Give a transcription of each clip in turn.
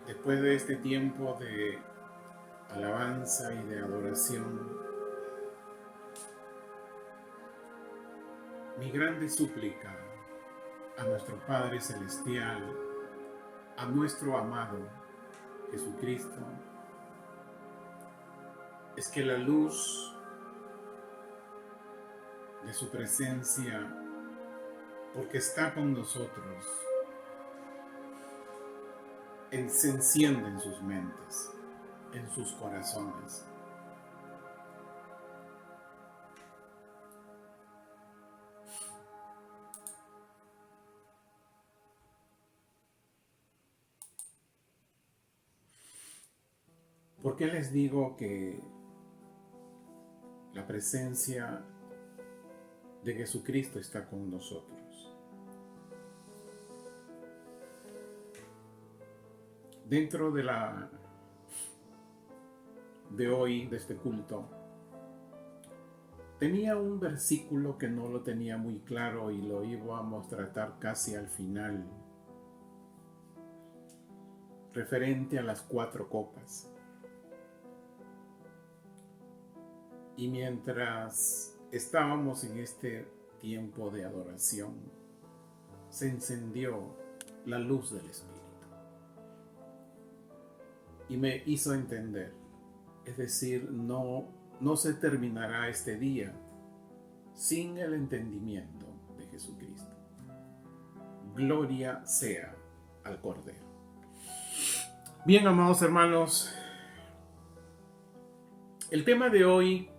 Después de este tiempo de alabanza y de adoración, mi grande súplica a nuestro Padre Celestial, a nuestro amado Jesucristo, es que la luz de su presencia, porque está con nosotros, se enciende en sus mentes, en sus corazones. ¿Por qué les digo que la presencia de Jesucristo está con nosotros? Dentro de hoy, de este culto, tenía un versículo que no lo tenía muy claro y lo íbamos a tratar casi al final, referente a las 4 copas. Y mientras estábamos en este tiempo de adoración, se encendió la luz del Espíritu y me hizo entender, es decir, no se terminará este día sin el entendimiento de Jesucristo. Gloria sea al Cordero. Bien, amados hermanos, el tema de hoy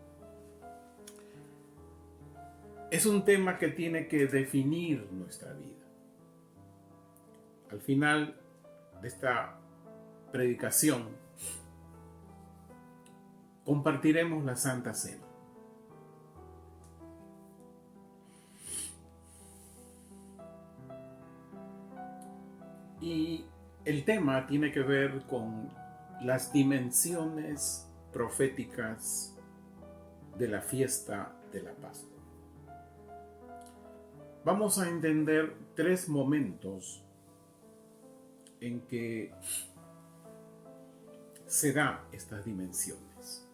es un tema que tiene que definir nuestra vida. Al final de esta predicación, compartiremos la Santa Cena. Y el tema tiene que ver con las dimensiones proféticas de la fiesta de la Pascua. Vamos a entender 3 momentos en que se dan estas dimensiones.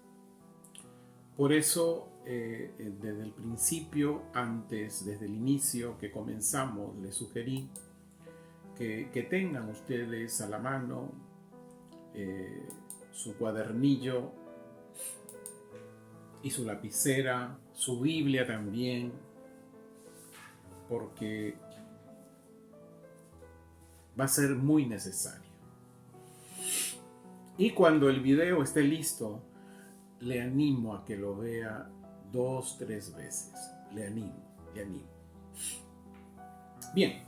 Por eso, desde el principio, desde el inicio que comenzamos, les sugerí que tengan ustedes a la mano su cuadernillo y su lapicera, su Biblia también, porque va a ser muy necesario. Y cuando el video esté listo, le animo a que lo vea 2, 3 veces. Le animo. Bien.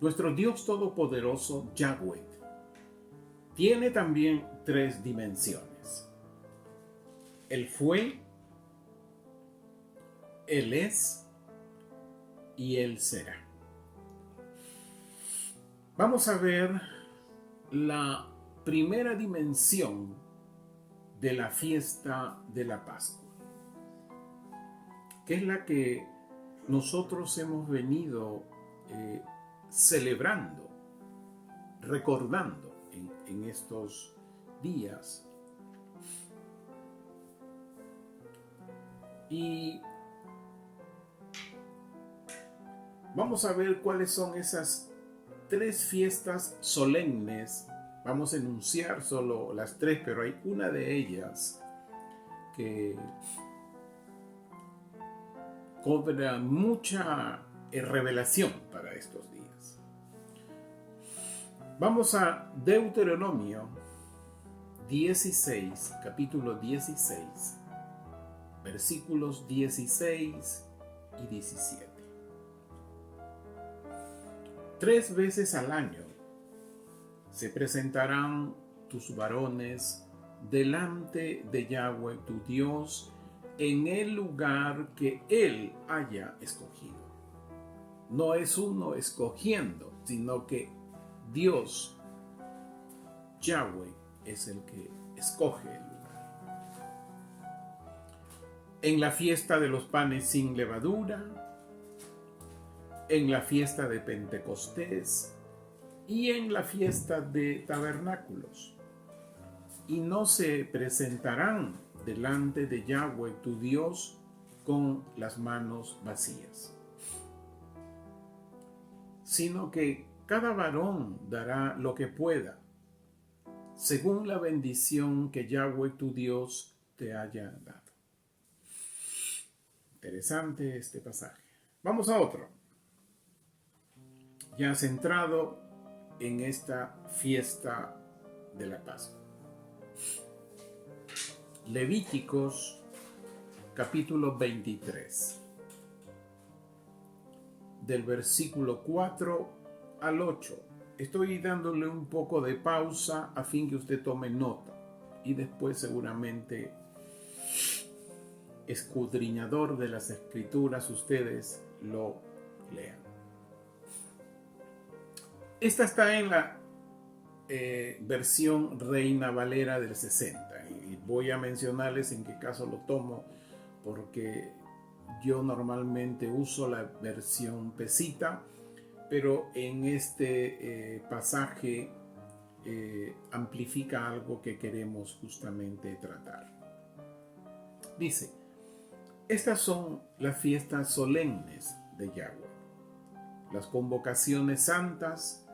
Nuestro Dios Todopoderoso, Yahweh, tiene también 3 dimensiones. Él fue, Él es y Él será. Vamos a ver la primera dimensión de la fiesta de la Pascua, que es la que nosotros hemos venido celebrando, recordando en estos días. Y vamos a ver cuáles son esas 3 fiestas solemnes. Vamos a enunciar solo las 3, pero hay una de ellas que cobra mucha revelación para estos días. Vamos a Deuteronomio 16, capítulo 16, versículos 16 y 17. 3 veces al año se presentarán tus varones delante de Yahweh tu Dios en el lugar que Él haya escogido. No es uno escogiendo, sino que Dios, Yahweh, es el que escoge el lugar. En la fiesta de los panes sin levadura, en la fiesta de Pentecostés y en la fiesta de tabernáculos. Y no se presentarán delante de Yahweh tu Dios con las manos vacías, sino que cada varón dará lo que pueda, según la bendición que Yahweh tu Dios te haya dado. Interesante este pasaje. Vamos a otro. Ya centrado en esta fiesta de la Pascua. Levíticos capítulo 23. Del versículo 4 al 8. Estoy dándole un poco de pausa a fin que usted tome nota y después seguramente escudriñador de las escrituras ustedes lo lean. Esta está en la versión Reina Valera del 60 y voy a mencionarles en qué caso lo tomo porque yo normalmente uso la versión Pesita, pero en este pasaje amplifica algo que queremos justamente tratar. Dice: estas son las fiestas solemnes de Yahweh, las convocaciones santas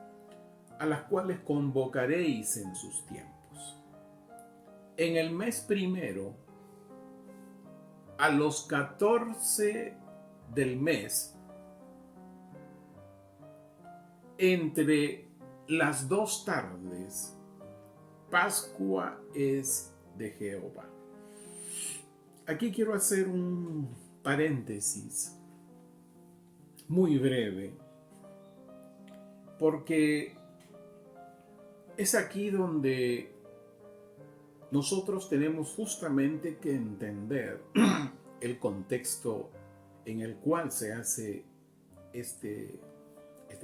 a las cuales convocaréis en sus tiempos. En el mes primero, a los 14 del mes, entre las 2 tardes, Pascua es de Jehová. Aquí quiero hacer un paréntesis muy breve, porque es aquí donde nosotros tenemos justamente que entender el contexto en el cual se hace este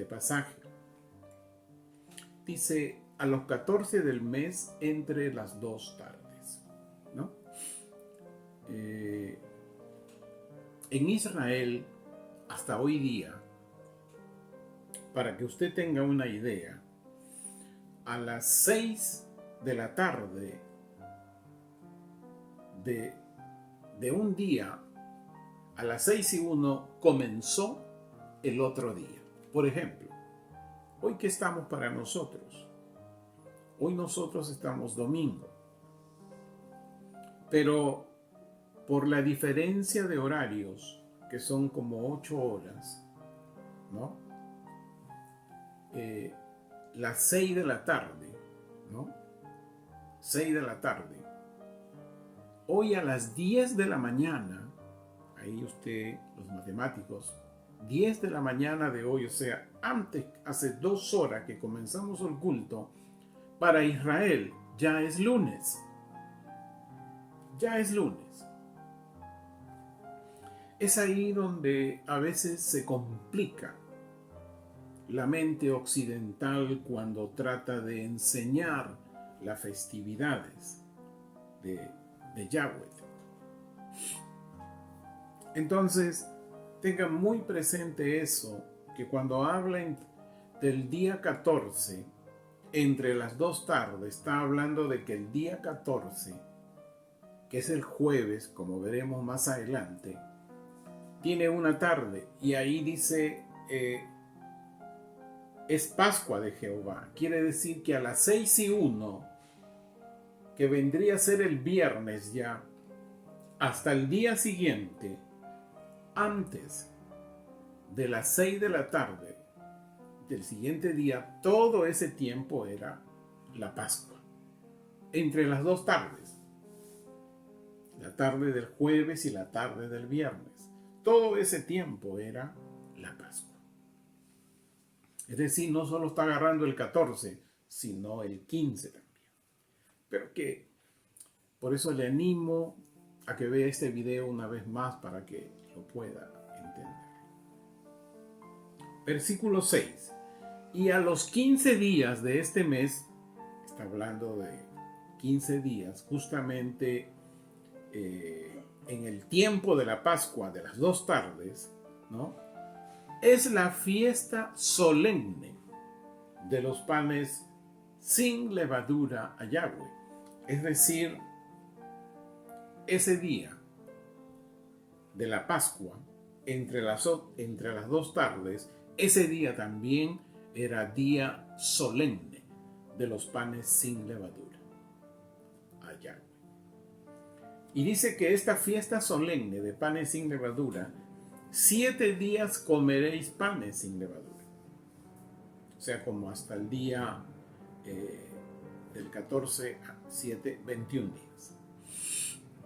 pasaje. Dice, a los 14 del mes entre las 2 tardes, ¿no? En Israel, hasta hoy día, para que usted tenga una idea, a las 6 de la tarde de un día, a las 6:01 comenzó el otro día. Por ejemplo, hoy que estamos para nosotros, hoy nosotros estamos domingo, pero por la diferencia de horarios, que son como 8 horas, ¿no? Las 6 de la tarde, ¿no? 6 de la tarde. Hoy a las 10 de la mañana, ahí usted, los matemáticos, 10 de la mañana de hoy, o sea, antes, hace 2 horas que comenzamos el culto, para Israel ya es lunes. Ya es lunes. Es ahí donde a veces se complica la mente occidental cuando trata de enseñar las festividades de Yahweh. Entonces, tengan muy presente eso, que cuando hablen del día 14, entre las 2 tardes, está hablando de que el día 14, que es el jueves, como veremos más adelante, tiene una tarde, y ahí dice, es Pascua de Jehová. Quiere decir que a las 6:01, que vendría a ser el viernes ya, hasta el día siguiente, antes de las 6 de la tarde del siguiente día, todo ese tiempo era la Pascua. Entre las 2 tardes, la tarde del jueves y la tarde del viernes, todo ese tiempo era la Pascua. Es decir, no solo está agarrando el 14, sino el 15 también. Pero que por eso le animo a que vea este video una vez más para que lo pueda entender. Versículo 6. Y a los 15 días de este mes, está hablando de 15 días, justamente en el tiempo de la Pascua de las 2 tardes, ¿no? Es la fiesta solemne de los panes sin levadura a Yahweh. Es decir, ese día de la Pascua, entre las 2 tardes, ese día también era día solemne de los panes sin levadura a Yahweh. Y dice que esta fiesta solemne de panes sin levadura, 7 días comeréis panes sin levadura. O sea, como hasta el día del 14 a 7, 21 días.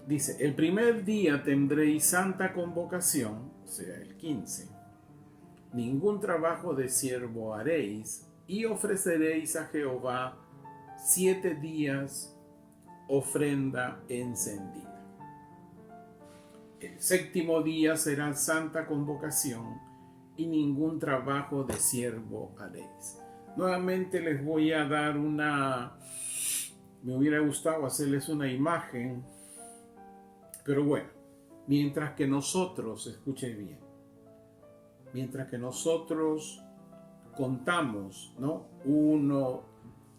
Dice, el primer día tendréis santa convocación, o sea, el 15. Ningún trabajo de siervo haréis, y ofreceréis a Jehová 7 días ofrenda encendida. El 7º día será santa convocación, y ningún trabajo de siervo haréis. Nuevamente les voy a dar me hubiera gustado hacerles una imagen, pero bueno, mientras que nosotros, escuchen bien, mientras que nosotros contamos, ¿no?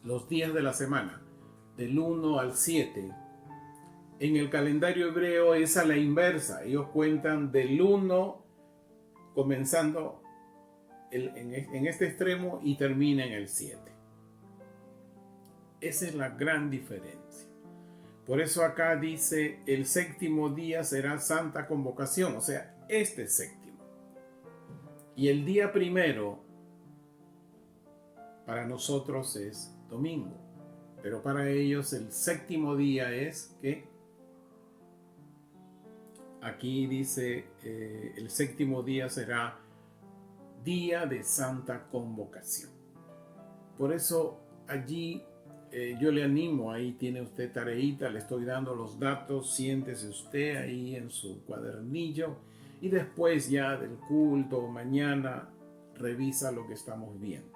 Los días de la semana, del 1 al 7, en el calendario hebreo es a la inversa. Ellos cuentan del 1 comenzando en este extremo y termina en el 7. Esa es la gran diferencia. Por eso acá dice, el 7º día será santa convocación, o sea, este 7º. Y el día primero para nosotros es domingo, pero para ellos el 7º día es ¿qué? Aquí dice, el 7º día será día de santa convocación. Por eso allí yo le animo, ahí tiene usted tareita, le estoy dando los datos, siéntese usted ahí en su cuadernillo y después ya del culto mañana revisa lo que estamos viendo.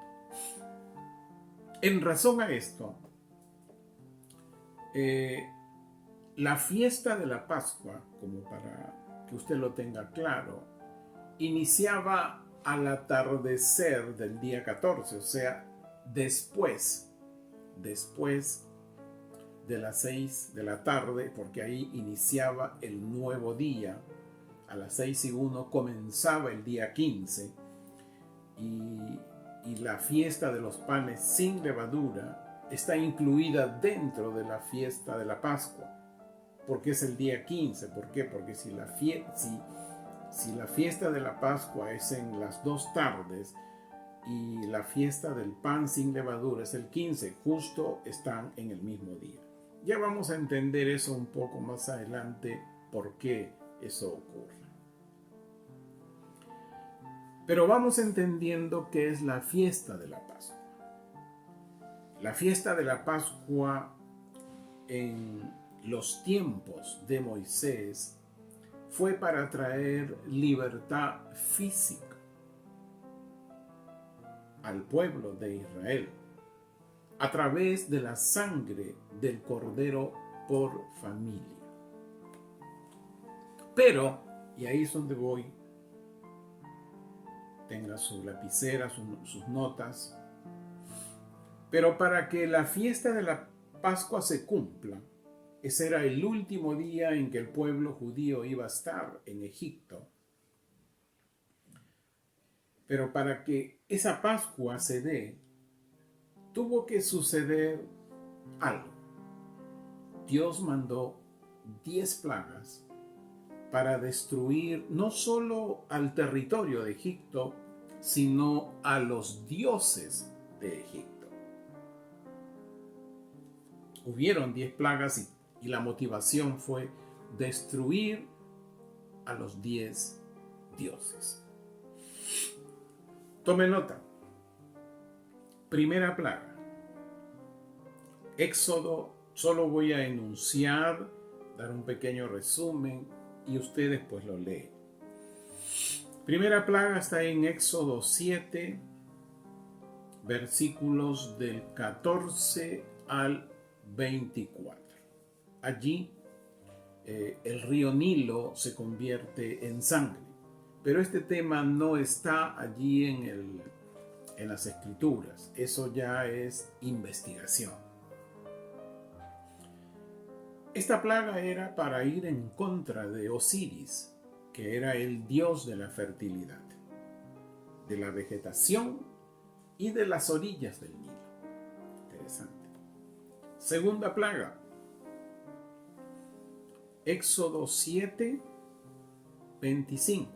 En razón a esto, la fiesta de la Pascua, como para que usted lo tenga claro, iniciaba al atardecer del día 14, o sea, después de las 6 de la tarde, porque ahí iniciaba el nuevo día. A las 6:01 comenzaba el día 15 y la fiesta de los panes sin levadura está incluida dentro de la fiesta de la Pascua, porque es el día 15. ¿Por qué? Porque si la fiesta de la Pascua es en las 2 tardes y la fiesta del pan sin levadura es el 15, justo están en el mismo día. Ya vamos a entender eso un poco más adelante, por qué eso ocurre. Pero vamos entendiendo qué es la fiesta de la Pascua. La fiesta de la Pascua en los tiempos de Moisés fue para traer libertad física al pueblo de Israel a través de la sangre del cordero por familia. Pero, y ahí es donde voy, tenga su lapicera, sus notas, pero para que la fiesta de la Pascua se cumpla, ese era el último día en que el pueblo judío iba a estar en Egipto. Pero para que esa Pascua se dé, tuvo que suceder algo. Dios mandó 10 plagas para destruir no solo al territorio de Egipto, sino a los dioses de Egipto. Hubieron 10 plagas y la motivación fue destruir a los 10 dioses. Tome nota. Primera plaga. Éxodo, solo voy a enunciar, dar un pequeño resumen y ustedes pues lo leen. Primera plaga está en Éxodo 7, versículos del 14 al 24. Allí el río Nilo se convierte en sangre. Pero este tema no está allí en las escrituras. Eso ya es investigación. Esta plaga era para ir en contra de Osiris, que era el dios de la fertilidad, de la vegetación y de las orillas del Nilo. Interesante. Segunda plaga. Éxodo 7, 25.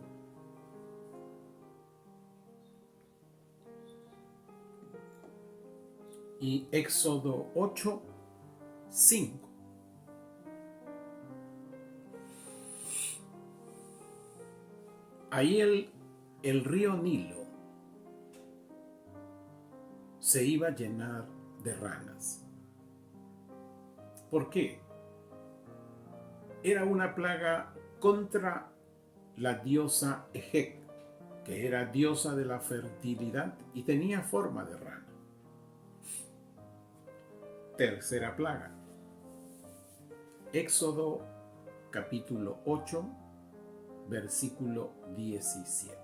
Y Éxodo 8, 5. Ahí el río Nilo se iba a llenar de ranas. ¿Por qué? Era una plaga contra la diosa Ejec, que era diosa de la fertilidad y tenía forma de rana. Tercera plaga. Éxodo capítulo 8, versículo 17.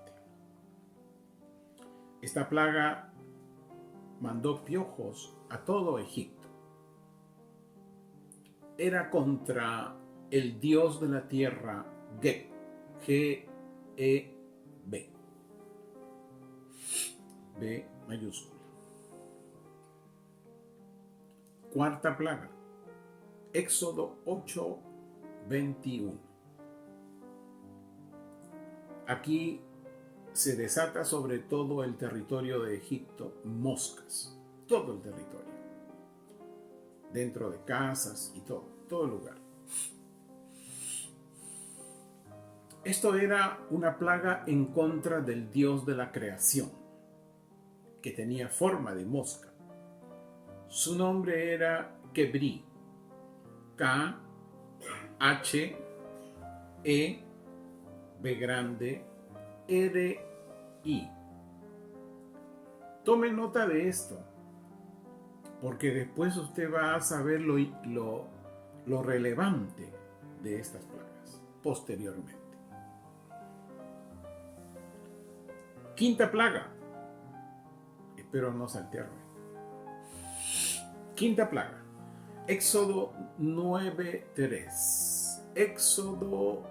Esta plaga mandó piojos a todo Egipto. Era contra el dios de la tierra, Geb, G-E-B, B mayúscula. Cuarta plaga, Éxodo 8, 21. Aquí se desata sobre todo el territorio de Egipto moscas, todo el territorio, dentro de casas y todo el lugar. Esto era una plaga en contra del dios de la creación, que tenía forma de mosca. Su nombre era Kebri, K-H-E-B grande, R-I. Tome nota de esto, porque después usted va a saber lo relevante de estas plagas posteriormente. Quinta plaga. Espero no saltearme. Quinta plaga. Éxodo 9:3. Éxodo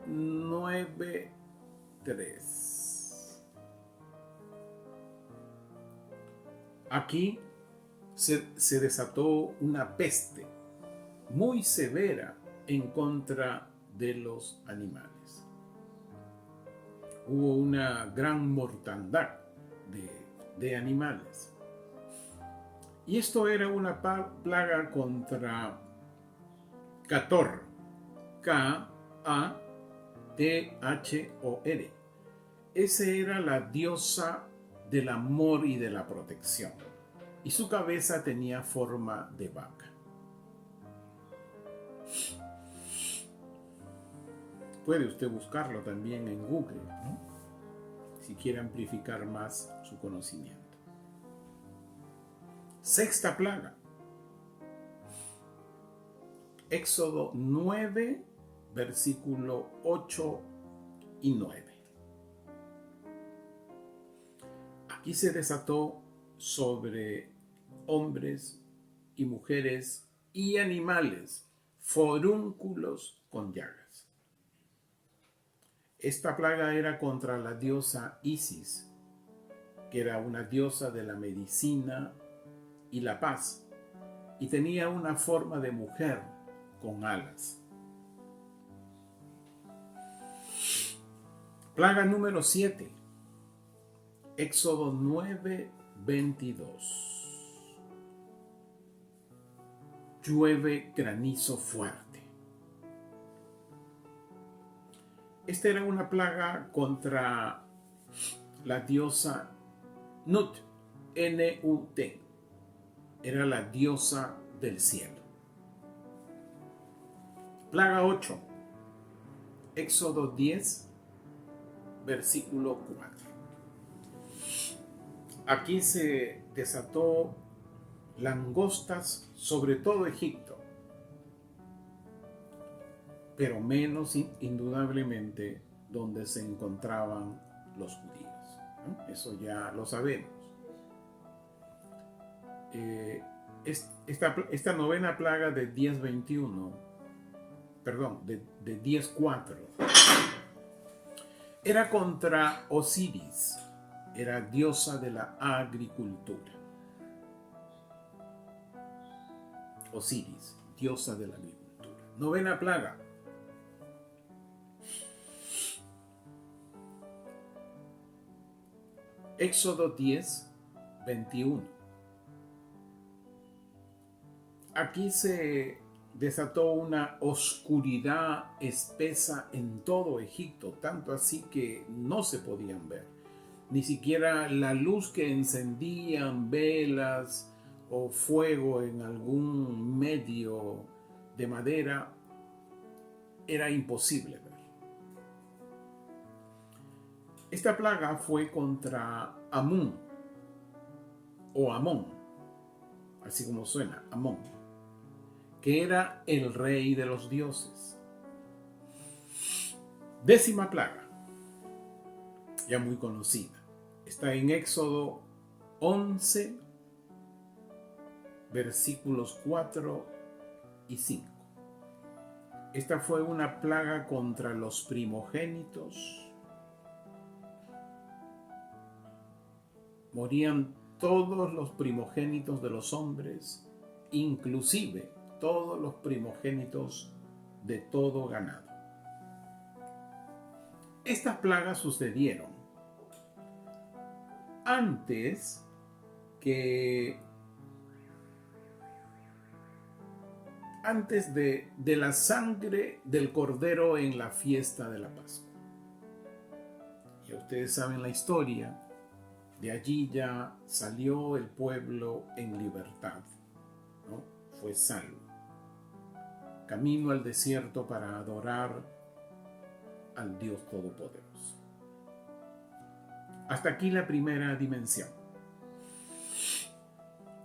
9:3. Aquí se desató una peste muy severa en contra de los animales. Hubo una gran mortandad de animales. Y esto era una plaga contra Cator, K-A-T-H-O-R. Esa era la diosa del amor y de la protección. Y su cabeza tenía forma de vaca. Puede usted buscarlo también en Google, ¿no? Si quiere amplificar más su conocimiento. Sexta plaga. Éxodo 9, versículo 8 y 9. Aquí se desató sobre hombres y mujeres y animales forúnculos con llagas. Esta plaga era contra la diosa Isis, que era una diosa de la medicina y la paz, y tenía una forma de mujer con alas. Plaga número 7. Éxodo 9:22. Llueve granizo fuerte. Esta era una plaga contra la diosa Nut, N-U-T. Era la diosa del cielo. Plaga 8. Éxodo 10, versículo 4. Aquí se desató langostas sobre todo Egipto, pero menos indudablemente donde se encontraban los judíos, ¿no? Eso ya lo sabemos. esta novena plaga de 10:21, perdón, de 10:4, era contra Osiris, era diosa de la agricultura. Osiris, diosa de la agricultura. Novena plaga. Éxodo 10:21. Aquí se desató una oscuridad espesa en todo Egipto, tanto así que no se podían ver. Ni siquiera la luz que encendían velas o fuego en algún medio de madera era imposible ver. Esta plaga fue contra Amón, o Amón, así como suena, Amón, que era el rey de los dioses. 10ª plaga, ya muy conocida, está en Éxodo 11, versículos 4 y 5. Esta fue una plaga contra los primogénitos. Morían todos los primogénitos de los hombres, inclusive todos los primogénitos de todo ganado. Estas plagas sucedieron antes de la sangre del cordero en la fiesta de la Pascua. Ya ustedes saben la historia. De allí ya salió el pueblo en libertad, ¿no? Fue salvo. Camino al desierto para adorar al Dios Todopoderoso. Hasta aquí la primera dimensión.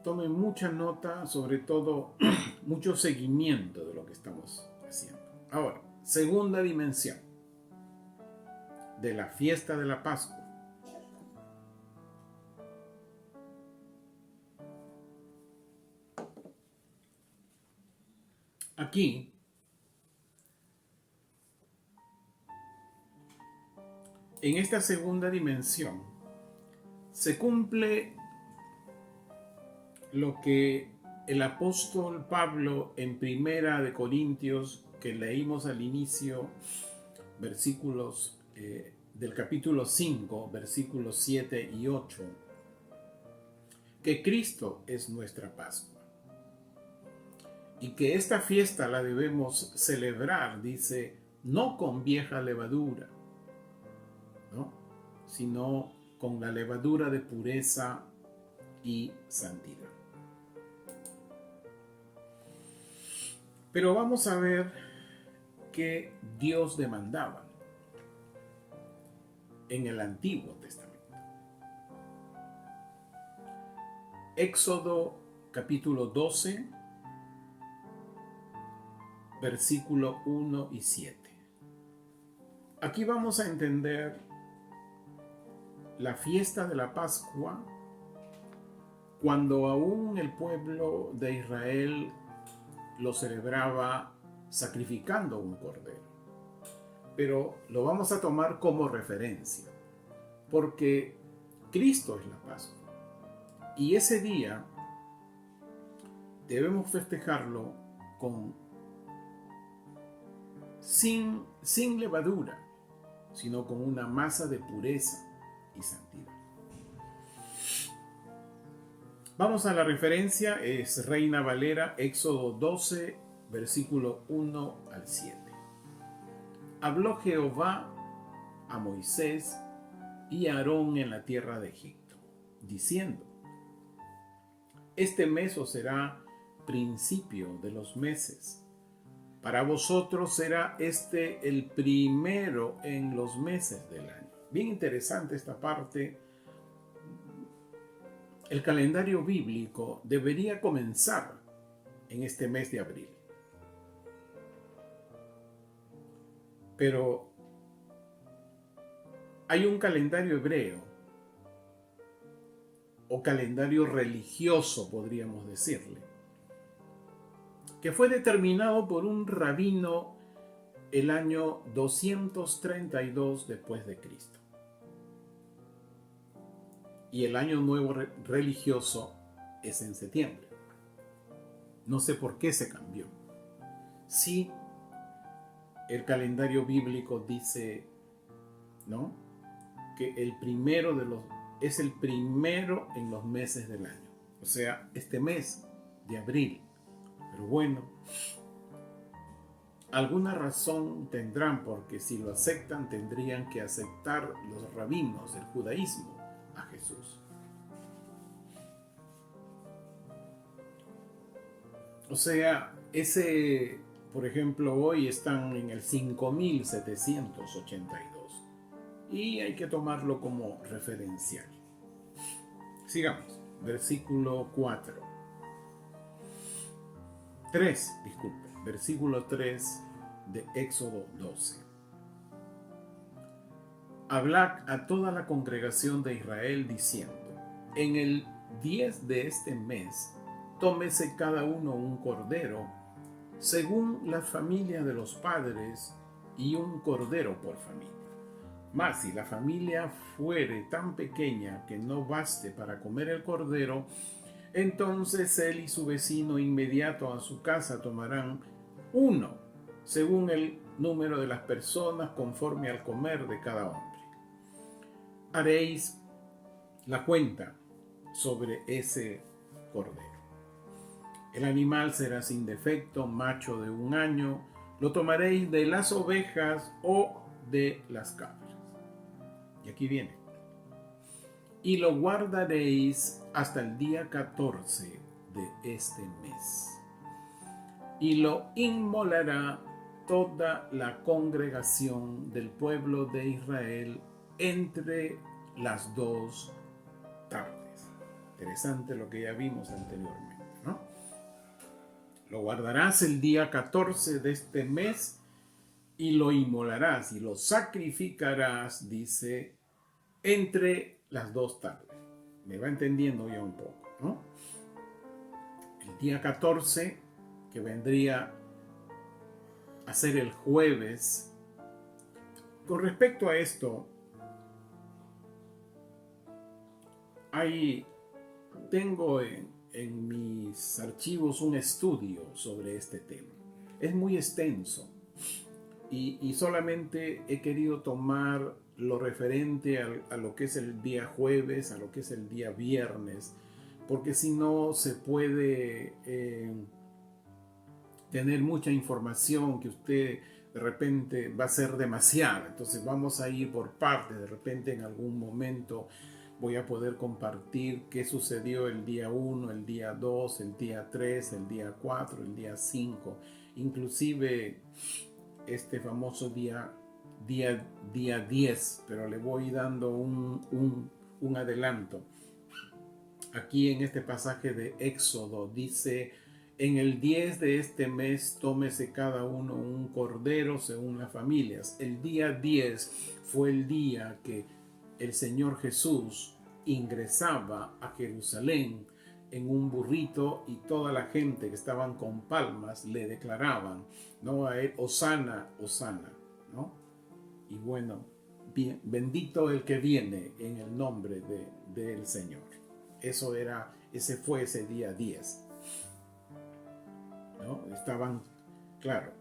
Tomen mucha nota, sobre todo mucho seguimiento de lo que estamos haciendo. Ahora, segunda dimensión de la fiesta de la Pascua. Aquí, en esta segunda dimensión, se cumple lo que el apóstol Pablo en Primera de Corintios, que leímos al inicio, versículos del capítulo 5, versículos 7 y 8, que Cristo es nuestra Pascua. Y que esta fiesta la debemos celebrar, dice, no con vieja levadura, ¿no? Sino con la levadura de pureza y santidad. Pero vamos a ver qué Dios demandaba en el Antiguo Testamento. Éxodo capítulo 12, versículo 1 y 7. Aquí vamos a entender la fiesta de la Pascua cuando aún el pueblo de Israel lo celebraba sacrificando un cordero. Pero lo vamos a tomar como referencia, porque Cristo es la Pascua. Y ese día debemos festejarlo sin levadura, sino con una masa de pureza y santidad. Vamos a la referencia, es Reina Valera, Éxodo 12, versículo 1 al 7. Habló Jehová a Moisés y a Aarón en la tierra de Egipto, diciendo: este mes os será principio de los meses. Para vosotros será este el primero en los meses del año. Bien interesante esta parte. El calendario bíblico debería comenzar en este mes de abril. Pero hay un calendario hebreo o calendario religioso, podríamos decirle, que fue determinado por un rabino el año 232 después de Cristo. Y el año nuevo religioso es en septiembre. No sé por qué se cambió. Sí, el calendario bíblico dice, ¿no?, que es el primero en los meses del año. O sea, este mes de abril. Pero bueno, alguna razón tendrán, porque si lo aceptan tendrían que aceptar los rabinos del judaísmo a Jesús. O sea, por ejemplo, hoy están en el 5782 y hay que tomarlo como referencial. Sigamos, versículo versículo 3 de Éxodo 12. Hablad a toda la congregación de Israel diciendo: en el 10 de este mes, tómese cada uno un cordero, según la familia de los padres, y un cordero por familia. Mas si la familia fuere tan pequeña que no baste para comer el cordero, entonces él y su vecino inmediato a su casa tomarán uno, según el número de las personas, conforme al comer de cada hombre. Haréis la cuenta sobre ese cordero. El animal será sin defecto, macho de 1 año. Lo tomaréis de las ovejas o de las cabras. Y aquí viene. Y lo guardaréis hasta el día 14 de este mes. Y lo inmolará toda la congregación del pueblo de Israel entre las 2 tardes. Interesante lo que ya vimos anteriormente, ¿no? Lo guardarás el día 14 de este mes y lo inmolarás y lo sacrificarás, dice, entre las 2 tardes. Me va entendiendo ya un poco, ¿no? El día 14, que vendría a ser el jueves. Con respecto a esto, tengo en mis archivos un estudio sobre este tema. Es muy extenso y solamente he querido tomar lo referente a lo que es el día jueves, a lo que es el día viernes, porque si no se puede tener mucha información que usted de repente va a ser demasiada. Entonces vamos a ir por partes. De repente en algún momento voy a poder compartir qué sucedió el día 1, el día 2, el día 3, el día 4, el día 5, inclusive este famoso día 10, pero le voy dando un adelanto. Aquí en este pasaje de Éxodo dice: en el 10 de este mes tómese cada uno un cordero según las familias. El día 10 fue el día que el Señor Jesús ingresaba a Jerusalén en un burrito y toda la gente que estaban con palmas le declaraban, ¿no?, a él: Hosana, Hosana, ¿no? Y bueno, bendito el que viene en el nombre del Señor. Ese fue ese día 10, ¿no? Estaban, claro,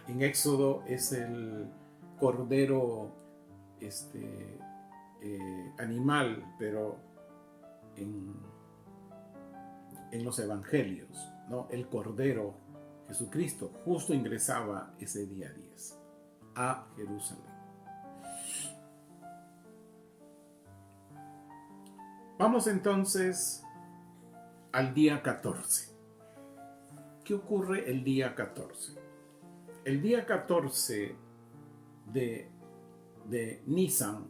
en Éxodo es el cordero animal, pero en los evangelios, ¿no?, el cordero Jesucristo justo ingresaba ese día 10 a Jerusalén. Vamos entonces al día 14. ¿Qué ocurre el día 14? El día 14 de Nisan.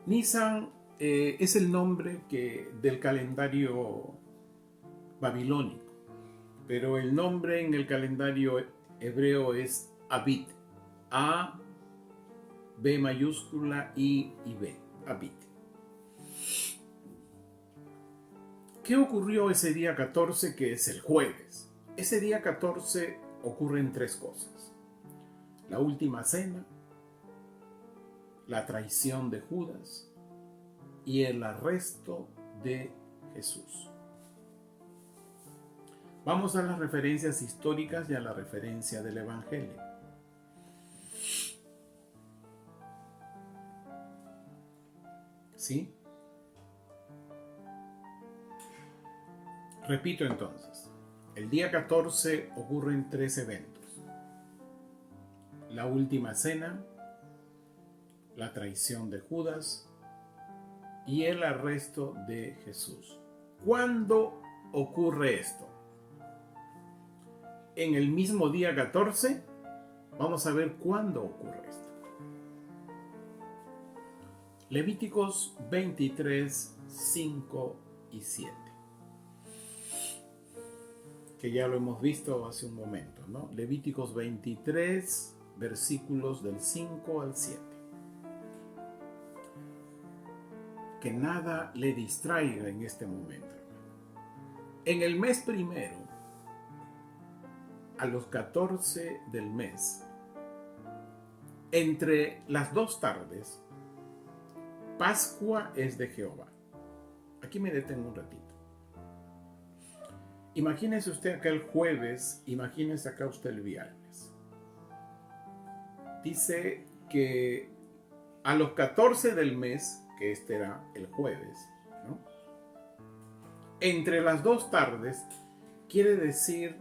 Nisan es el nombre del calendario babilónico, pero el nombre en el calendario hebreo es Abit. A, B mayúscula, I y B. Abit. ¿Qué ocurrió ese día 14, que es el jueves? Ese día 14 ocurren tres cosas: la última cena, la traición de Judas y el arresto de Jesús. Vamos a las referencias históricas y a la referencia del Evangelio. ¿Sí? Repito entonces, el día 14 ocurren tres eventos: la última cena, la traición de Judas y el arresto de Jesús. ¿Cuándo ocurre esto? En el mismo día 14, vamos a ver cuándo ocurre esto. Levíticos 23, 5 y 7. Que ya lo hemos visto hace un momento, ¿no? Levíticos 23, versículos del 5 al 7. Que nada le distraiga en este momento. En el mes primero, a los 14 del mes, entre las 2 tardes, Pascua es de Jehová. Aquí me detengo un ratito. Imagínese usted acá el jueves, imagínese acá usted el viernes. Dice que a los 14 del mes, que este era el jueves, ¿no? Entre las 2 tardes, quiere decir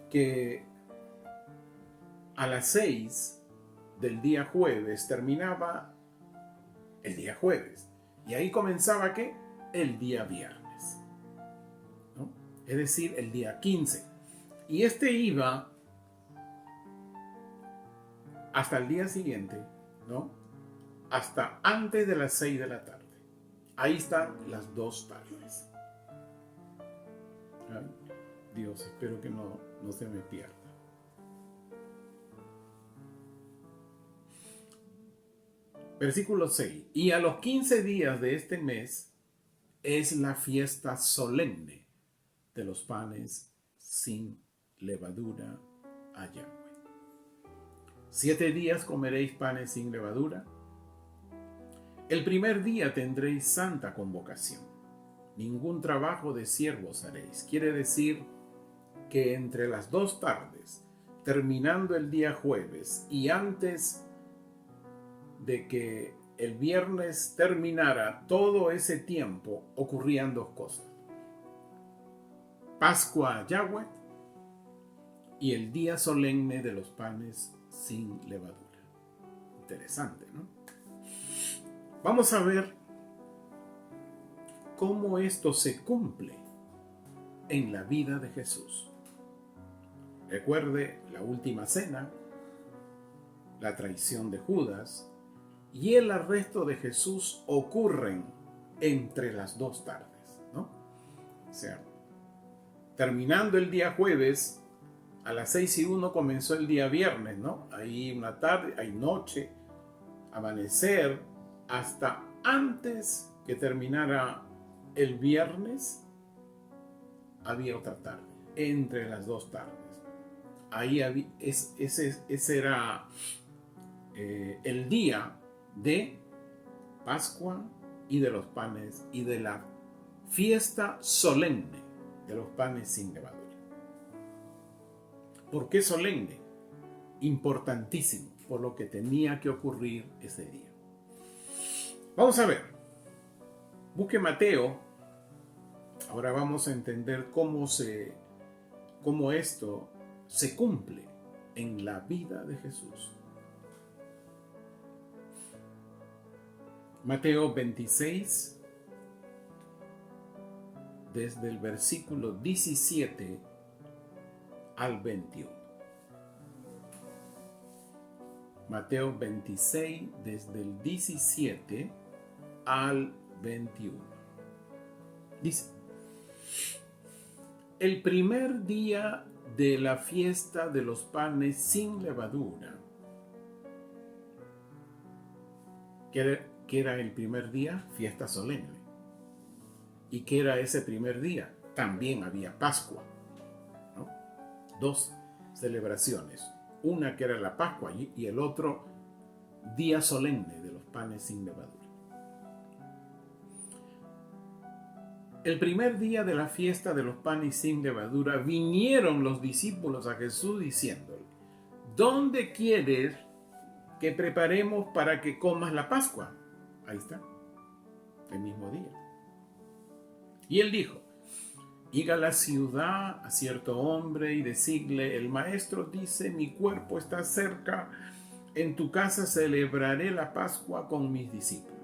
que a las 6 del día jueves terminaba el día jueves. Y ahí comenzaba, ¿qué? El día viernes, ¿no? Es decir, el día 15. Y este iba hasta el día siguiente, ¿no? Hasta antes de las 6 de la tarde. Ahí están las 2 tardes. Ay, Dios, espero que no se me pierda. Versículo 6. Y a los 15 días de este mes es la fiesta solemne de los panes sin levadura a Yahweh. 7 días comeréis panes sin levadura. El primer día tendréis santa convocación. Ningún trabajo de siervos haréis. Quiere decir que entre las 2 tardes, terminando el día jueves y antes de que el viernes terminara, todo ese tiempo ocurrían 2 cosas: Pascua a Yahweh y el día solemne de los panes sin levadura. Interesante, ¿no? Vamos a ver cómo esto se cumple en la vida de Jesús. Recuerde la última cena, la traición de Judas y el arresto de Jesús ocurren entre las 2 tardes, ¿no? O sea, terminando el día jueves, a las 6:01 comenzó el día viernes, ¿no? Ahí una tarde, hay noche, amanecer, hasta antes que terminara el viernes, había otra tarde, entre las 2 tardes. Ahí ese era el día de Pascua y de los panes y de la fiesta solemne de los panes sin levadura. ¿Por qué solemne? Importantísimo, por lo que tenía que ocurrir ese día. Vamos a ver. Busque Mateo. Ahora vamos a entender cómo esto se cumple en la vida de Jesús. Mateo 26, desde el versículo 17 al 21. Mateo 26, desde el 17 al 21. Dice: el primer día de la fiesta de los panes sin levadura, que era el primer día, fiesta solemne. ¿Y qué era ese primer día? También había Pascua, ¿no? Dos celebraciones. Una que era la Pascua y el otro día solemne de los panes sin levadura. El primer día de la fiesta de los panes sin levadura vinieron los discípulos a Jesús diciéndole: ¿dónde quieres que preparemos para que comas la Pascua? Ahí está, el mismo día. Y él dijo: id a la ciudad a cierto hombre y decidle: el maestro dice, mi cuerpo está cerca, en tu casa celebraré la Pascua con mis discípulos.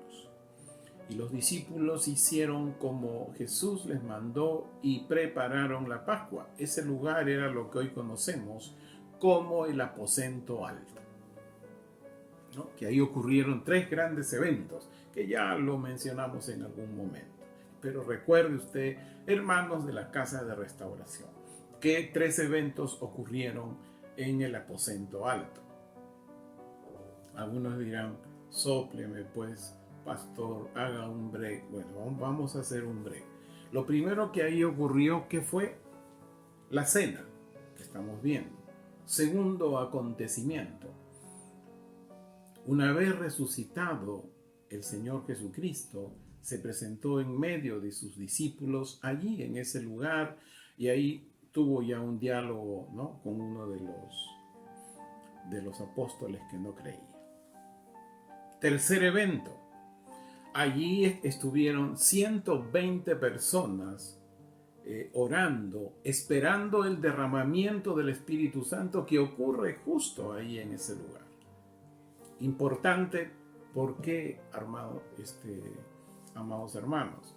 Y los discípulos hicieron como Jesús les mandó y prepararon la Pascua. Ese lugar era lo que hoy conocemos como el aposento alto, ¿no? Que ahí ocurrieron 3 grandes eventos que ya lo mencionamos en algún momento. Pero recuerde usted, hermanos de la Casa de Restauración, que 3 eventos ocurrieron en el aposento alto. Algunos dirán: sópleme pues, pastor, haga un break. Bueno, vamos a hacer un break. Lo primero que ahí ocurrió, ¿qué fue? La cena, que estamos viendo. Segundo acontecimiento: una vez resucitado el Señor Jesucristo, se presentó en medio de sus discípulos allí en ese lugar, y ahí tuvo ya un diálogo, ¿no?, con uno de los apóstoles que no creía. Tercer evento: allí estuvieron 120 personas orando, esperando el derramamiento del Espíritu Santo que ocurre justo ahí en ese lugar. Importante, porque, amados hermanos,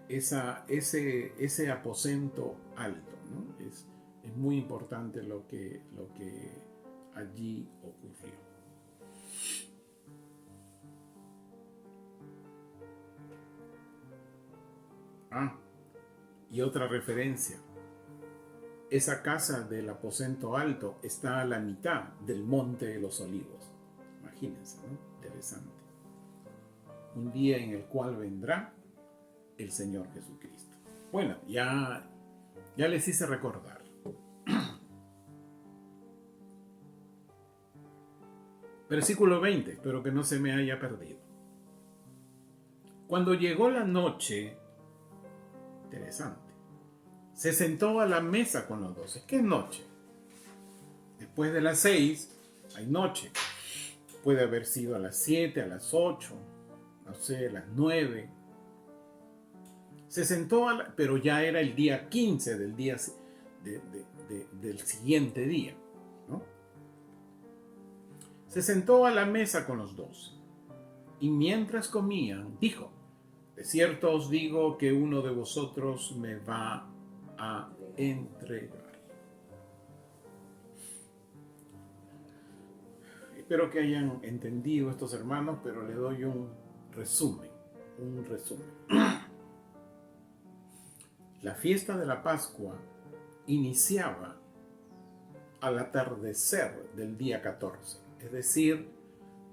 ese aposento alto, ¿no? Es muy importante lo que allí ocurrió. Y otra referencia: esa casa del aposento alto está a la mitad del Monte de los Olivos. Imagínense, ¿no? Interesante. Un día en el cual vendrá el Señor Jesucristo. Bueno, ya les hice recordar. Versículo 20, espero que no se me haya perdido. Cuando llegó la noche, interesante, se sentó a la mesa con los 12. ¿Qué es noche? Después de las 6 hay noche. Puede haber sido a las 7, a las 8, no sé, a las 9. Se sentó, pero ya era el día 15 del día del siguiente día, ¿no? Se sentó a la mesa con los 12. Y mientras comían, dijo: de cierto os digo que uno de vosotros me va a entregar. Espero que hayan entendido estos hermanos, pero le doy un resumen. La fiesta de la Pascua iniciaba al atardecer del día 14, es decir,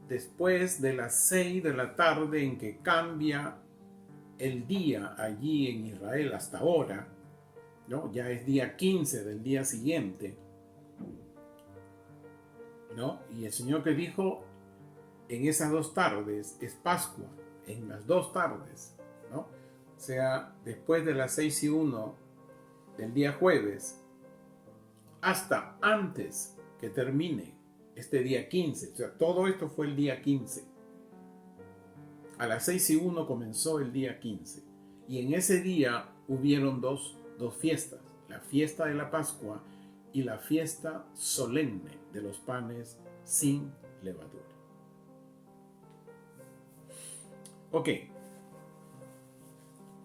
después de las 6 de la tarde en que cambia el día allí en Israel hasta ahora, ¿no? Ya es día 15 del día siguiente, ¿no? Y el Señor que dijo: en esas 2 tardes es Pascua, en las 2 tardes, ¿no? O sea, después de las 6:01 del día jueves hasta antes que termine este día 15, o sea, todo esto fue el día 15. A las 6:01 comenzó el día 15, y en ese día hubieron dos fiestas: la fiesta de la Pascua y la fiesta solemne de los panes sin levadura. Ok,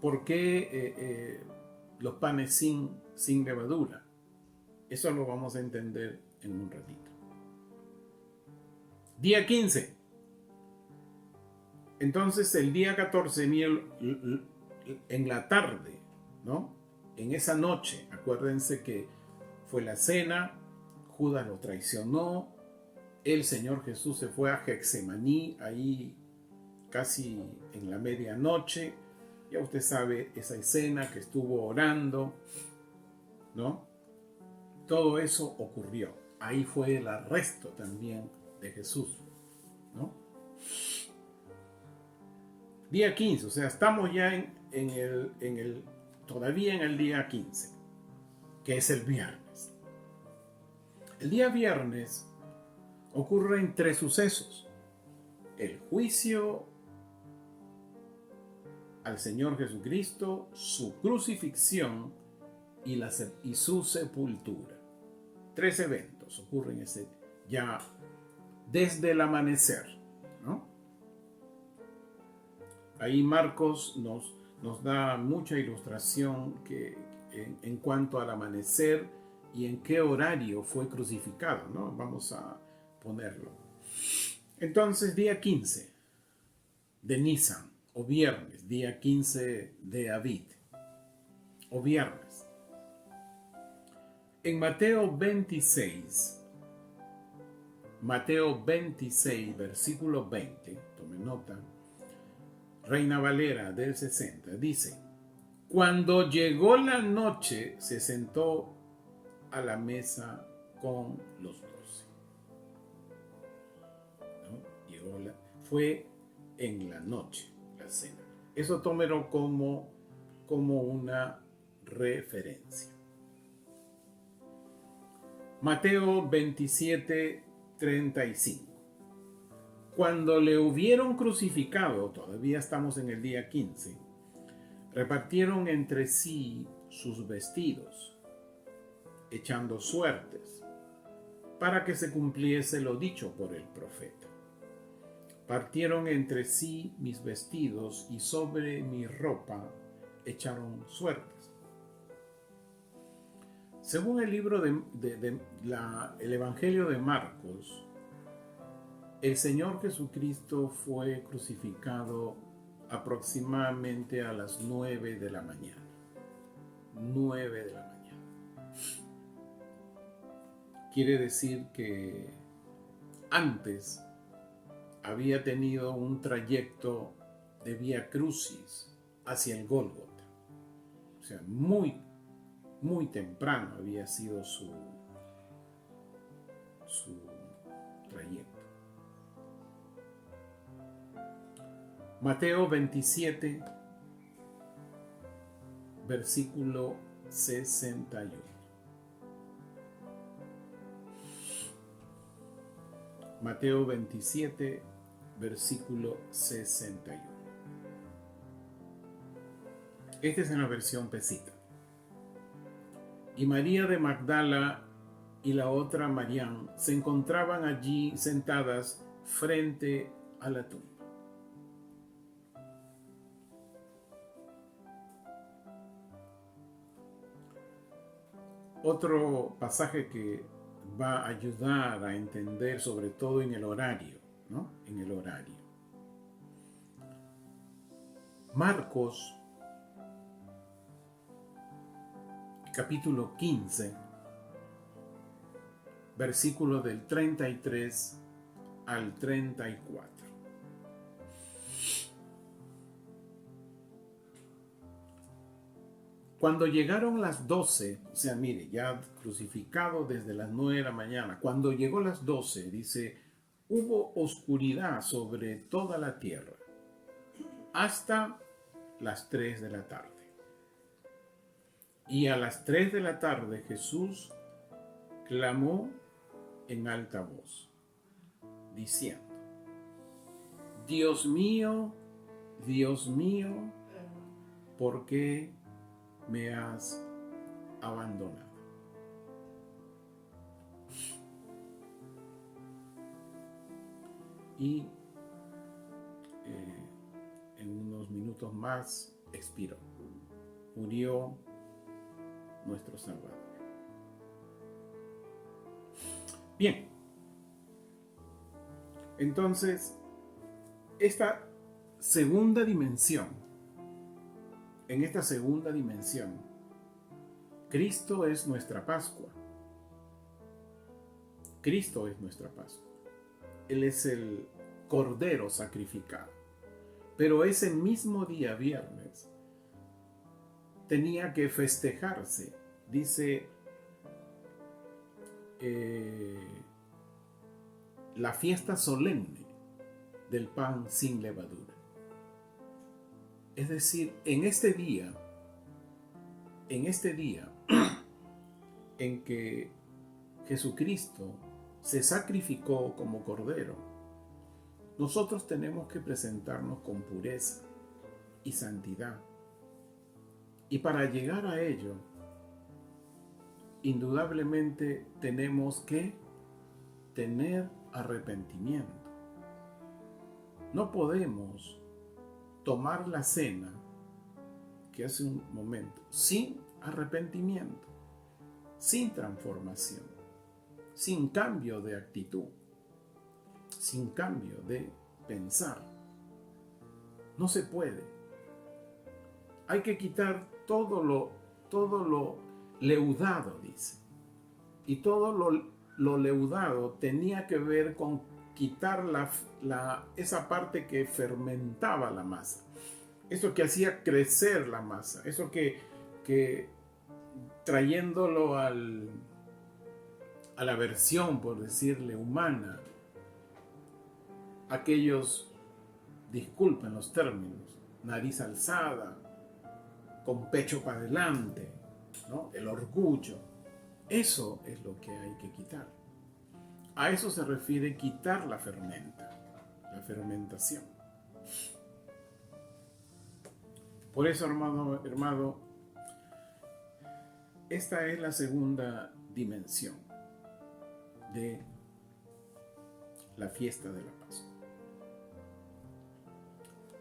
¿por qué los panes sin levadura? Eso lo vamos a entender en un ratito. Día 15. Entonces el día 14, en la tarde, ¿no? En esa noche, acuérdense que fue la cena, Judas lo traicionó, el Señor Jesús se fue a Getsemaní, ahí casi en la medianoche, Ya usted sabe esa escena que estuvo orando, ¿no? Todo eso ocurrió. Ahí fue el arresto también de Jesús, ¿no? Día 15, o sea, estamos ya todavía en el día 15, que es el viernes. El día viernes ocurren 3 sucesos: el juicio al Señor Jesucristo, su crucifixión y su sepultura. 3 eventos ocurren ya desde el amanecer, ¿no? Ahí Marcos nos da mucha ilustración en cuanto al amanecer y en qué horario fue crucificado, ¿no? Vamos a ponerlo. Entonces, día 15 de Nisan, o viernes, día 15 de Aviv, o viernes. En Mateo 26, versículo 20, tome nota, Reina Valera del 60, dice: cuando llegó la noche, se sentó a la mesa con los 12. ¿No? Fue en la noche la cena. Eso tómelo como una referencia. Mateo 27, 35. Cuando le hubieron crucificado, todavía estamos en el día 15, repartieron entre sí sus vestidos, echando suertes, para que se cumpliese lo dicho por el profeta. Partieron entre sí mis vestidos y sobre mi ropa echaron suertes. Según el libro el Evangelio de Marcos, el Señor Jesucristo fue crucificado aproximadamente a las 9 de la mañana. 9 de la mañana. Quiere decir que antes había tenido un trayecto de Vía Crucis hacia el Gólgota. O sea, muy temprano había sido su trayecto. Mateo 27, versículo 61. Mateo 27, versículo 61. Este es en la versión Pesita. Y María de Magdala y la otra Marián se encontraban allí sentadas frente a la tumba. Otro pasaje que va a ayudar a entender, sobre todo en el horario, ¿no? En el horario. Marcos, capítulo 15, versículo del 33 al 34. Cuando llegaron las 12, o sea, mire, ya crucificado desde las 9 de la mañana, cuando llegó las 12, dice, hubo oscuridad sobre toda la tierra, hasta las 3 de la tarde. Y a las 3 de la tarde Jesús clamó en alta voz, diciendo, Dios mío, ¿por qué me has abandonado? Y en unos minutos más expiró. Murió nuestro Salvador. Bien. Entonces, esta segunda dimensión, Cristo es nuestra Pascua. Cristo es nuestra Pascua. Él es el Cordero sacrificado. Pero ese mismo día, viernes, tenía que festejarse. Dice la fiesta solemne del pan sin levadura. Es decir, en este día en que Jesucristo se sacrificó como cordero, nosotros tenemos que presentarnos con pureza y santidad. Y para llegar a ello, indudablemente tenemos que tener arrepentimiento. No podemos tomar la cena que hace un momento sin arrepentimiento, sin transformación, sin cambio de actitud, sin cambio de pensar. No se puede. Hay que quitar todo lo leudado, dice. Y todo lo leudado tenía que ver con quitar esa parte que fermentaba la masa. Eso que hacía crecer la masa. Eso que trayéndolo a la versión, por decirle, humana, aquellos, disculpen los términos, nariz alzada, con pecho para adelante, ¿no? El orgullo. Eso es lo que hay que quitar. A eso se refiere quitar la fermentación. Por eso, hermano, esta es la segunda dimensión de la fiesta de la Pascua.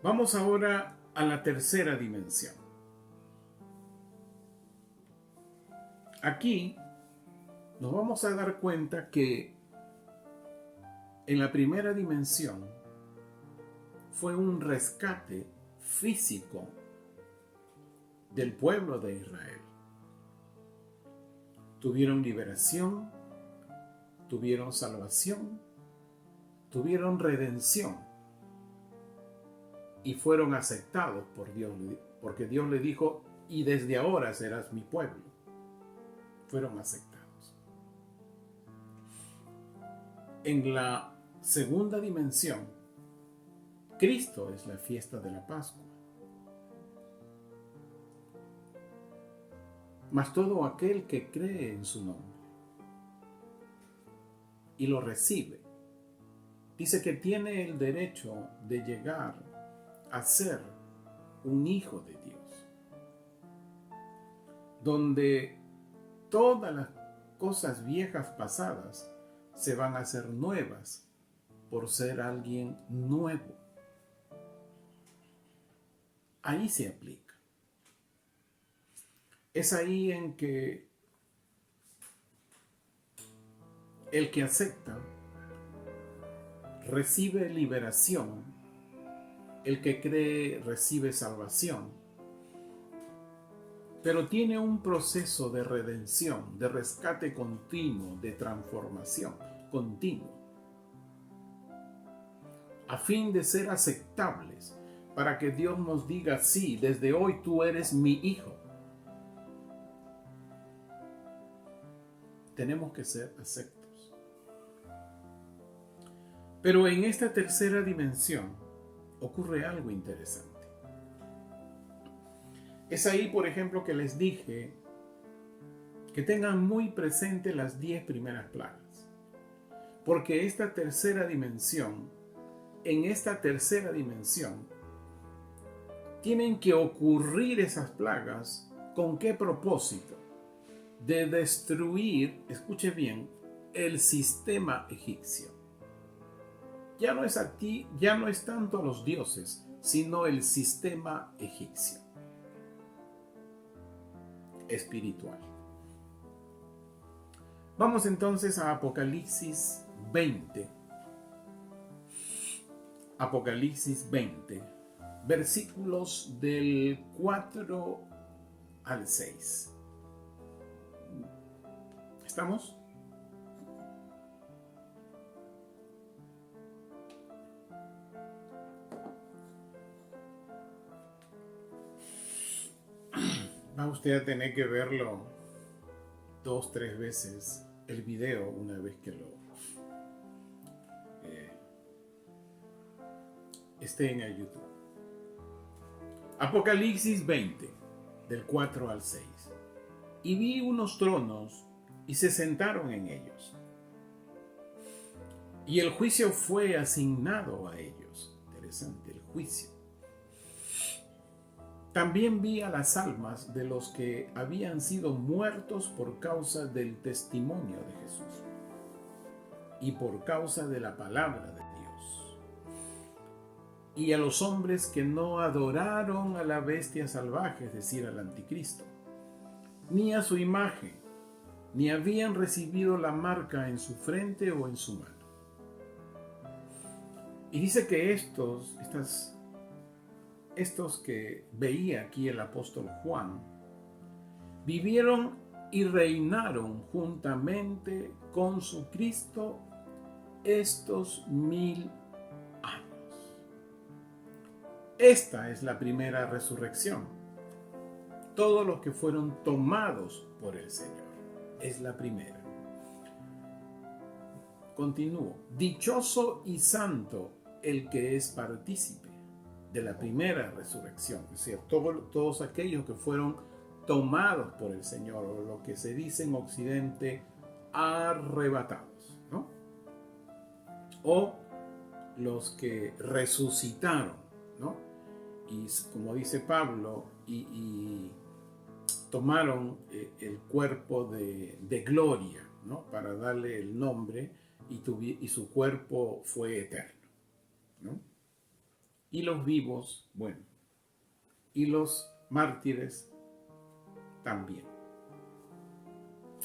Vamos ahora a la tercera dimensión. Aquí nos vamos a dar cuenta que en la primera dimensión fue un rescate físico del pueblo de Israel. Tuvieron liberación, tuvieron salvación, tuvieron redención y fueron aceptados por Dios, porque Dios le dijo: y desde ahora serás mi pueblo. Fueron aceptados. En la segunda dimensión, Cristo es la fiesta de la Pascua. Mas todo aquel que cree en su nombre y lo recibe, dice que tiene el derecho de llegar a ser un hijo de Dios, donde todas las cosas viejas pasadas se van a hacer nuevas por ser alguien nuevo. Ahí se aplica. Es ahí en que el que acepta recibe liberación, el que cree recibe salvación, pero tiene un proceso de redención, de rescate continuo, de transformación continua, a fin de ser aceptables, para que Dios nos diga: sí, desde hoy tú eres mi hijo. Tenemos que ser aceptos. Pero en esta tercera dimensión ocurre algo interesante. Es ahí, por ejemplo, que les dije que tengan muy presente las 10 primeras plagas. Porque en esta tercera dimensión, tienen que ocurrir esas plagas. ¿Con qué propósito? De destruir, escuche bien, el sistema egipcio. Ya no es tanto los dioses, sino el sistema egipcio espiritual. Vamos entonces a Apocalipsis 20. Apocalipsis 20, versículos del 4 al 6. ¿Estamos? Va usted a tener que verlo 2, 3 veces el video una vez que lo esté en el YouTube. Apocalipsis 20, del 4 al 6. Y vi unos tronos y se sentaron en ellos. Y el juicio fue asignado a ellos. Interesante, el juicio. También vi a las almas de los que habían sido muertos por causa del testimonio de Jesús y por causa de la palabra de Dios. Y a los hombres que no adoraron a la bestia salvaje, es decir, al anticristo, ni a su imagen, ni habían recibido la marca en su frente o en su mano. Y dice que estos que veía aquí el apóstol Juan, vivieron y reinaron juntamente con su Cristo estos 1000 años. Esta es la primera resurrección. Todos los que fueron tomados por el Señor. Es la primera. Continúo. Dichoso y santo el que es partícipe de la primera resurrección, es decir, todos aquellos que fueron tomados por el Señor, o lo que se dice en Occidente, arrebatados, ¿no? O los que resucitaron, ¿no? Y como dice Pablo, y tomaron el cuerpo de gloria, ¿no? Para darle el nombre, y su cuerpo fue eterno, ¿no? Y los vivos, bueno, y los mártires también,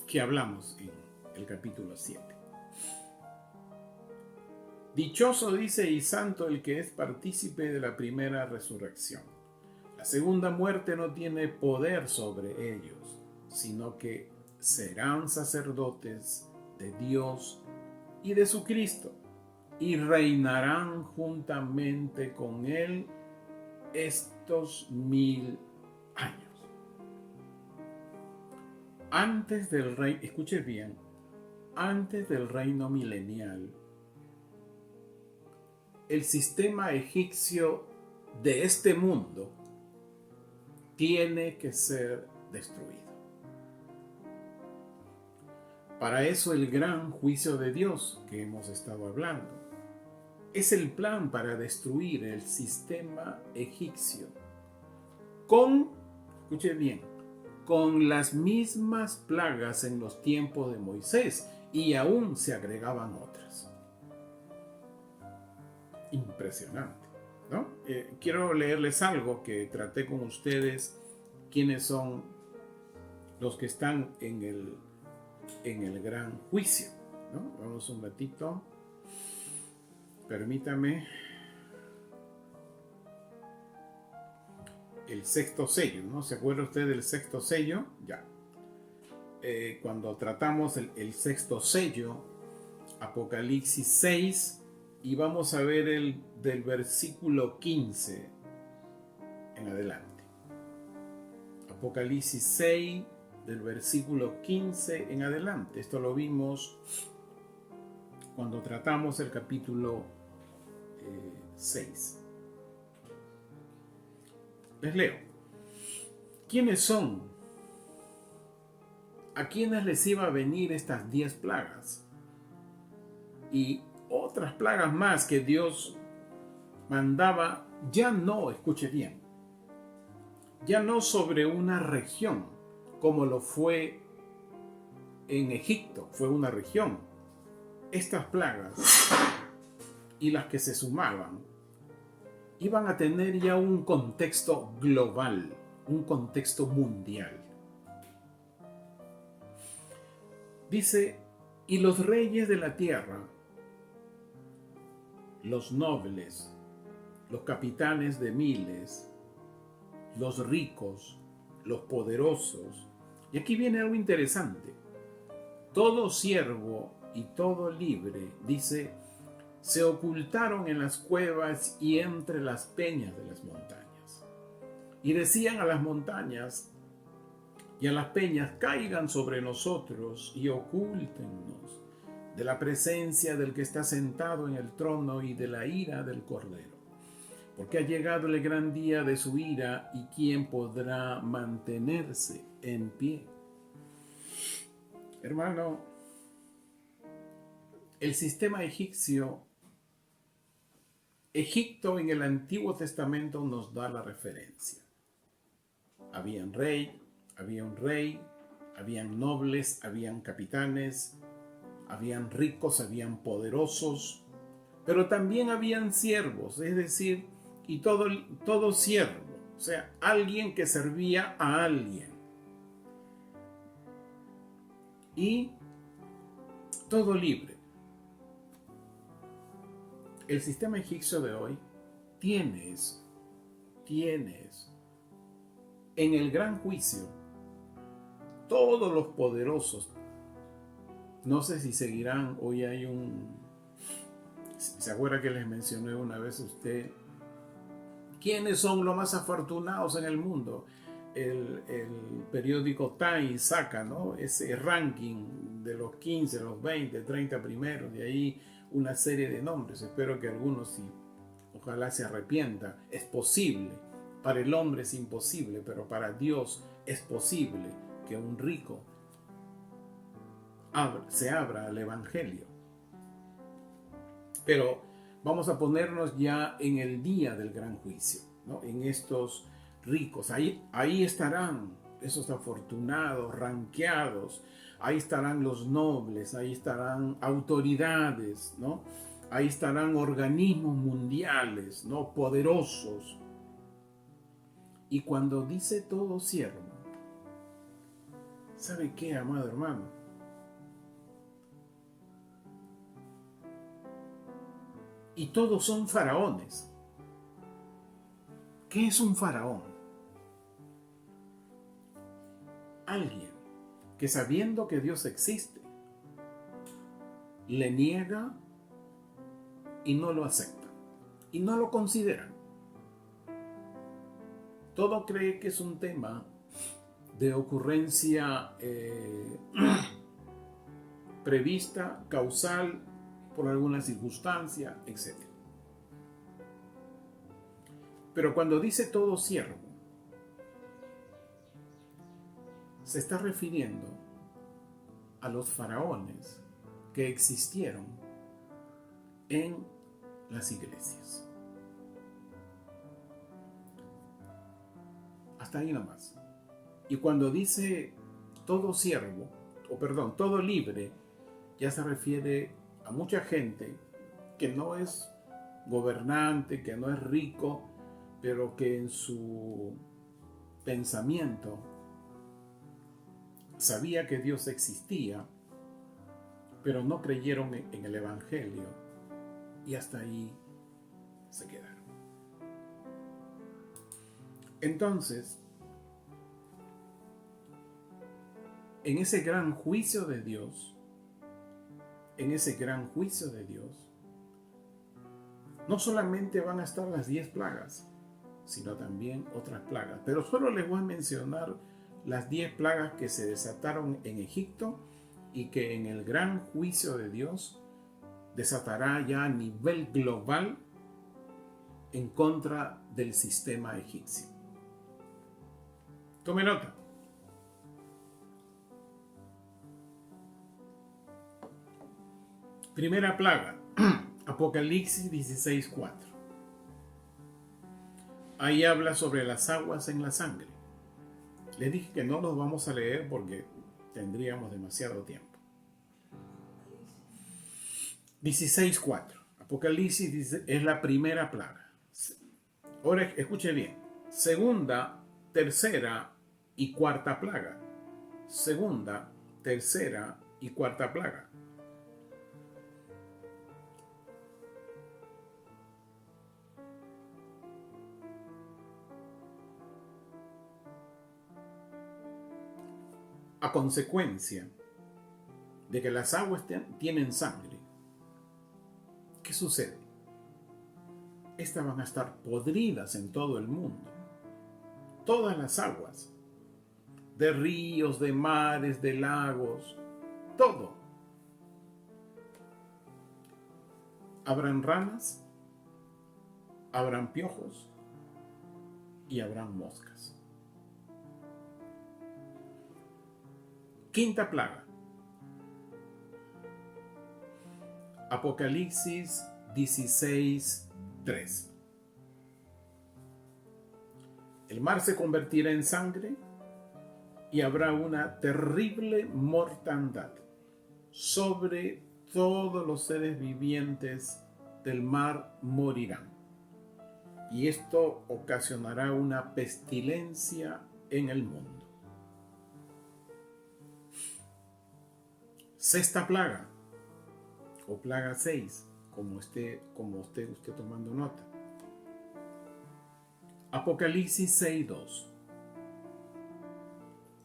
que hablamos en el capítulo 7. Dichoso, dice, y santo el que es partícipe de la primera resurrección. La segunda muerte no tiene poder sobre ellos, sino que serán sacerdotes de Dios y de su Cristo, y reinarán juntamente con él estos 1000 años. Antes del reino, escuche bien, antes del reino milenial, el sistema egipcio de este mundo tiene que ser destruido. Para eso el gran juicio de Dios que hemos estado hablando es el plan para destruir el sistema egipcio escuche bien, con las mismas plagas en los tiempos de Moisés, y aún se agregaban otras. Impresionante, ¿no? Quiero leerles algo que traté con ustedes, quiénes son los que están en el gran juicio, ¿no? Vamos un ratito. Permítame. El sexto sello, ¿no? ¿Se acuerda usted del sexto sello? Ya. Cuando tratamos el sexto sello, Apocalipsis 6, y vamos a ver del versículo 15 en adelante. Apocalipsis 6, del versículo 15 en adelante. Esto lo vimos cuando tratamos el capítulo 6. Les leo. ¿Quiénes son? ¿A quiénes les iba a venir estas 10 plagas? Y otras plagas más que Dios mandaba, ya no, escuche bien, ya no sobre una región, como lo fue en Egipto, fue una región. Estas plagas y las que se sumaban iban a tener ya un contexto global, un contexto mundial. Dice, y los reyes de la tierra, los nobles, los capitanes de miles, los ricos, los poderosos, y aquí viene algo interesante, todo siervo y todo libre, dice, se ocultaron en las cuevas y entre las peñas de las montañas. Y decían a las montañas, y a las peñas caigan sobre nosotros y ocúltennos de la presencia del que está sentado en el trono y de la ira del Cordero. Porque ha llegado el gran día de su ira, y ¿quién podrá mantenerse en pie? Hermano, el sistema egipcio, Egipto en el Antiguo Testamento nos da la referencia. Había un rey, habían nobles, habían capitanes, habían ricos, habían poderosos, pero también habían siervos, es decir, y todo siervo, o sea, alguien que servía a alguien. Y todo libre. El sistema egipcio de hoy tienes en el gran juicio todos los poderosos. No sé si seguirán, hoy hay ¿se acuerda que les mencioné una vez a usted quiénes son los más afortunados en el mundo? El periódico Time saca, ¿no?, ese ranking de los 15, los 20, 30 primeros, de ahí una serie de nombres. Espero que algunos, sí, ojalá se arrepienta. Es posible, para el hombre es imposible, pero para Dios es posible que un rico se abra al Evangelio. Pero vamos a ponernos ya en el día del gran juicio, ¿no? En estos ricos, ahí estarán esos afortunados, ranqueados, ahí estarán los nobles, ahí estarán autoridades, ¿no? Ahí estarán organismos mundiales, ¿no?, poderosos. Y cuando dice todo siervo, ¿sabe qué, amado hermano? Y todos son faraones. ¿Qué es un faraón? Alguien que, sabiendo que Dios existe, le niega y no lo acepta y no lo considera. Todo cree que es un tema de ocurrencia prevista, causal, por alguna circunstancia, etc. Pero cuando dice todo siervo, se está refiriendo a los faraones que existieron en las iglesias. Hasta ahí nomás. Y cuando dice todo siervo, todo libre, ya se refiere a mucha gente que no es gobernante, que no es rico, pero que en su pensamiento sabía que Dios existía, pero no creyeron en el Evangelio, y hasta ahí se quedaron. Entonces, en ese gran juicio de Dios, no solamente van a estar las 10 plagas, sino también otras plagas. Pero solo les voy a mencionar las 10 plagas que se desataron en Egipto y que en el gran juicio de Dios desatará ya a nivel global en contra del sistema egipcio. Tome nota. Primera plaga, Apocalipsis 16:4. Ahí habla sobre las aguas en la sangre. Les dije que no los vamos a leer porque tendríamos demasiado tiempo. 16:4. Apocalipsis es la primera plaga. Ahora escuche bien. Segunda, tercera y cuarta plaga. Segunda, tercera y cuarta plaga. A consecuencia de que las aguas tienen sangre, ¿qué sucede? Estas van a estar podridas en todo el mundo. Todas las aguas de ríos, de mares, de lagos, todo. Habrán ranas, habrán piojos y habrán moscas. Quinta plaga. Apocalipsis 16:3. El mar se convertirá en sangre y habrá una terrible mortandad sobre todos los seres vivientes del mar morirán. Y esto ocasionará una pestilencia en el mundo. Sexta plaga, o plaga 6, como usted tomando nota. Apocalipsis 6:2.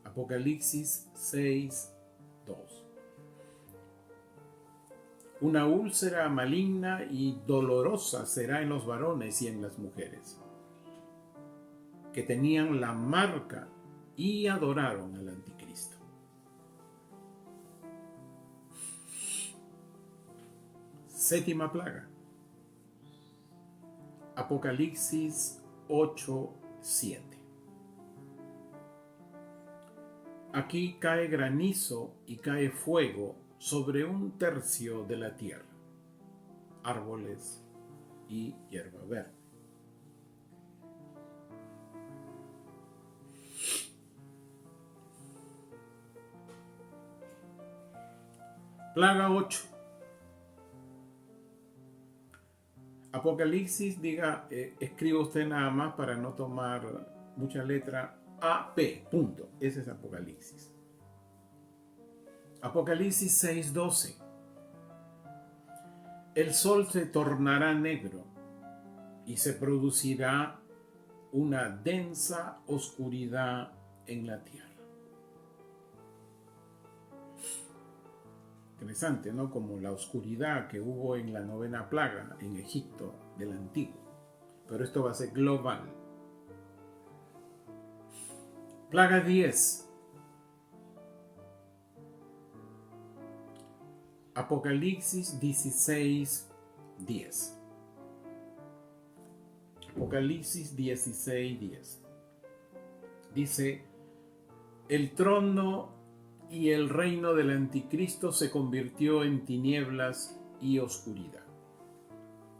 Apocalipsis 6:2. Una úlcera maligna y dolorosa será en los varones y en las mujeres, que tenían la marca y adoraron al anticristo. Séptima plaga. Apocalipsis 8:7. Aquí cae granizo y cae fuego sobre 1/3 de la tierra, árboles y hierba verde. Plaga 8. Apocalipsis, escriba usted nada más para no tomar mucha letra. AP, punto. Ese es Apocalipsis. Apocalipsis 6:12. El sol se tornará negro y se producirá una densa oscuridad en la tierra. Interesante, ¿no? Como la oscuridad que hubo en la 9ª plaga en Egipto del Antiguo. Pero esto va a ser global. Plaga 10. Apocalipsis 16:10. Apocalipsis 16:10. Dice, el trono y el reino del anticristo se convirtió en tinieblas y oscuridad.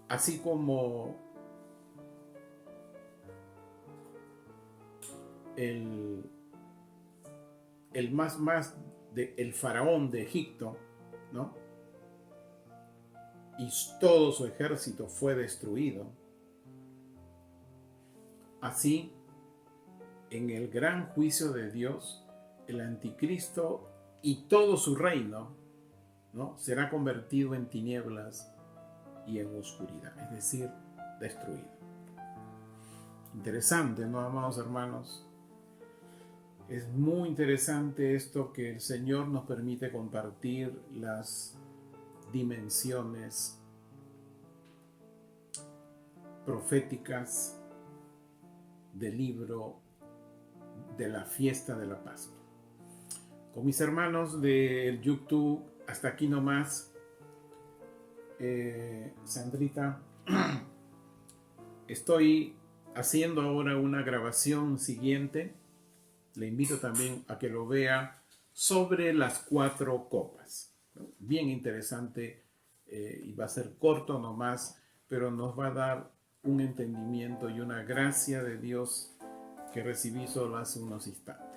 Así como el faraón de Egipto, ¿no? Y todo su ejército fue destruido. Así, en el gran juicio de Dios, el anticristo y todo su reino, ¿no? Será convertido en tinieblas y en oscuridad, es decir, destruido. Interesante, ¿no, amados hermanos? Es muy interesante esto que el Señor nos permite compartir las dimensiones proféticas del libro de la fiesta de la Pascua. Con mis hermanos del YouTube, hasta aquí nomás. Sandrita, estoy haciendo ahora una grabación siguiente. Le invito también a que lo vea sobre las 4 copas. Bien interesante y va a ser corto nomás, pero nos va a dar un entendimiento y una gracia de Dios que recibí solo hace unos instantes.